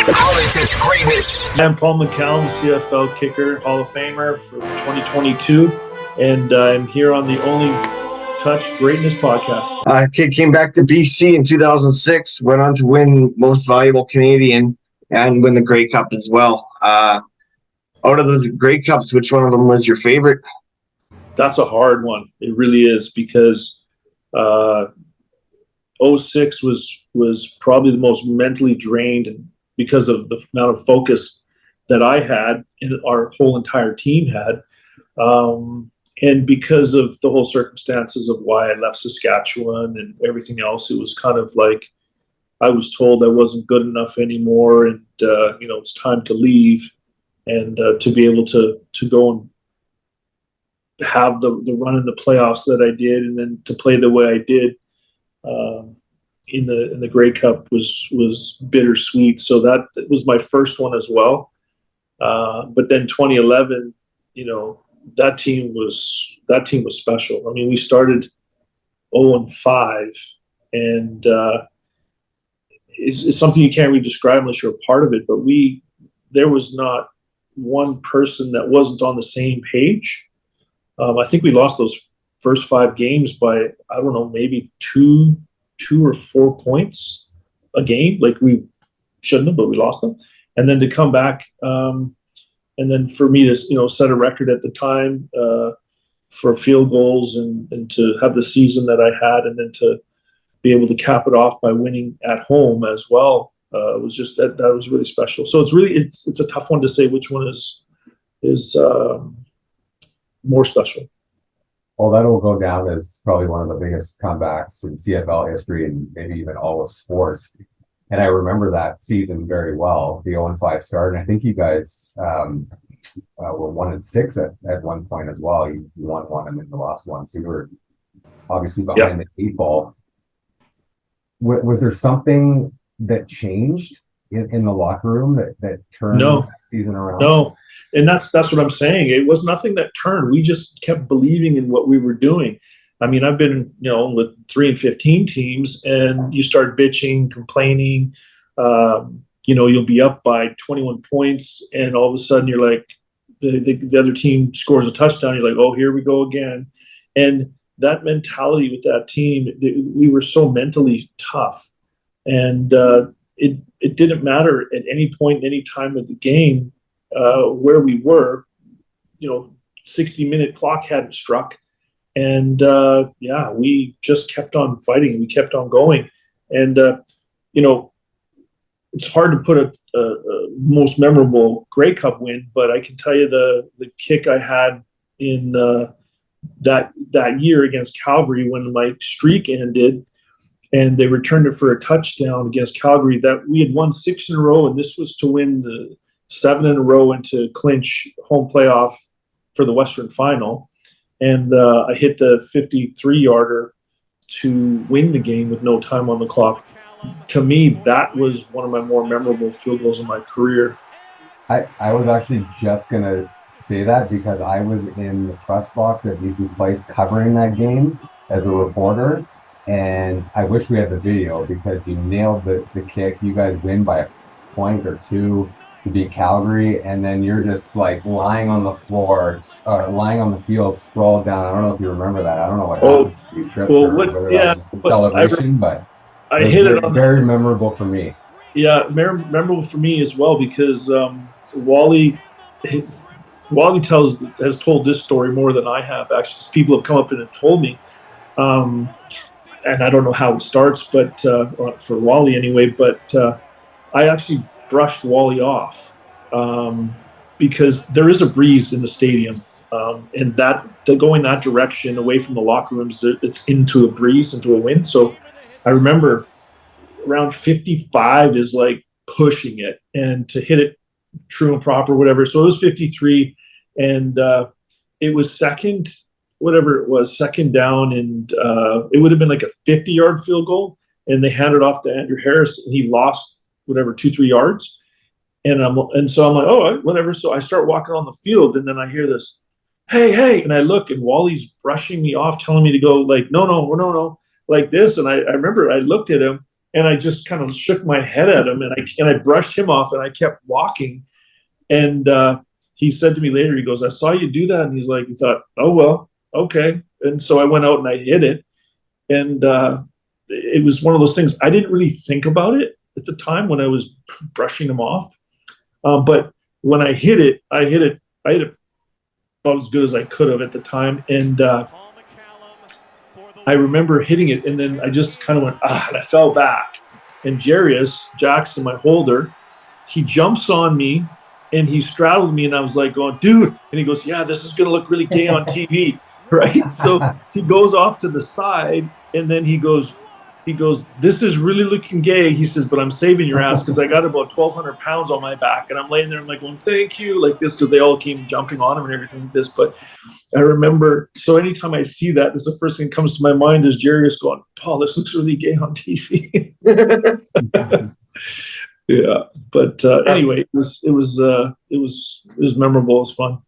Outlet is greatness. I'm Paul McCallum, CFL kicker, Hall of Famer for 2022, and I'm here on the Only Touch Greatness podcast. I came back to BC in 2006, went on to win Most Valuable Canadian and win the Grey Cup as well. Out of those Grey Cups, which one of them was your favorite? That's a hard one. It really is, because 06 was probably the most mentally drained, and because of the amount of focus that I had and our whole entire team had, and because of the whole circumstances of why I left Saskatchewan and everything else. It was kind of like I was told I wasn't good enough anymore, and it's time to leave, and to be able to go and have the run in the playoffs that I did, and then to play the way I did in the Grey Cup was bittersweet. So that was my first one as well. But then 2011, that team was special. I mean, we started 0-5, and it's something you can't really describe unless you're a part of it. But there was not one person that wasn't on the same page. I think we lost those first 5 games by, I don't know, maybe two or 4 points a game. Like, we shouldn't have, but we lost them. And then to come back, and then for me to set a record at the time for field goals, and to have the season that I had, and then to be able to cap it off by winning at home as well, was just that was really special. So it's a tough one to say which one is more special. Well, that will go down as probably one of the biggest comebacks in CFL history, and maybe even all of sports. And I remember that season very well, the 0-5 start. And I think you guys were 1-6 at one point as well. You won one and then you lost one. So you were obviously behind the 8 ball. Was there something that changed in the locker room that turned that season around? No. And that's what I'm saying. It was nothing that turned. We just kept believing in what we were doing. I mean, I've been, with 3-15 teams, and you start bitching, complaining. You'll be up by 21 points, and all of a sudden you're like, the other team scores a touchdown. You're like, oh, here we go again. And that mentality with that team, we were so mentally tough. And it didn't matter at any point, any time of the game, where we were. 60-minute clock hadn't struck, and we just kept on fighting. We kept on going, and it's hard to put a most memorable Grey Cup win, but I can tell you the kick I had in that year against Calgary when my streak ended, and they returned it for a touchdown against Calgary. That we had won 6 in a row, and this was to win the 7 in a row and to clinch home playoff for the Western Final. And I hit the 53-yarder to win the game with no time on the clock. To me, that was one of my more memorable field goals in my career. I was actually just going to say that, because I was in the press box at BC Place covering that game as a reporter. And I wish we had the video, because you nailed the kick. You guys win by a point or 2 to beat Calgary, and then you're just like lying on the floor, lying on the field, sprawled down. I don't know if you remember that. I don't know what happened. You tripped, or whether that was just a celebration, but I hit it on very memorable for me. Yeah, memorable for me as well, because Wally has told this story more than I have. Actually, people have come up and told me, and I don't know how it starts, but for Wally anyway. But I actually brushed Wally off because there is a breeze in the stadium, and that going that direction away from the locker rooms, it's into a breeze, into a wind. So I remember around 55 is like pushing it, and to hit it true and proper, whatever. So it was 53, and it was second down, and it would have been like a 50-yard field goal, and they handed off to Andrew Harris, and he lost 2-3 yards, and so I'm like, oh, whatever. So I start walking on the field, and then I hear this, hey, and I look, and Wally's brushing me off, telling me to go like, no, like this. And I remember I looked at him, And I just kind of shook my head at him, and I brushed him off, and I kept walking. And he said to me later, he goes, "I saw you do that," and he thought, "Oh well, okay." And so I went out and I hit it, and it was one of those things. I didn't really think about it at the time when I was brushing him off, but when I hit it about as good as I could have at the time, and I remember hitting it, and then I just kind of went, and I fell back. And Jarius Jackson, my holder, he jumps on me, and he straddled me, and I was like going, "Dude," and he goes, "Yeah, this is going to look really gay on TV." Right? So he goes off to the side, and then he goes, "This is really looking gay." He says, "But I'm saving your ass because I got about 1,200 pounds on my back." And I'm laying there, I'm like going, "Thank you," like this, because they all came jumping on him and everything like this. But I remember, so anytime I see that, this is the first thing that comes to my mind is Jarius going, "Paul, this looks really gay on TV." Yeah, but anyway, it was memorable. It was fun.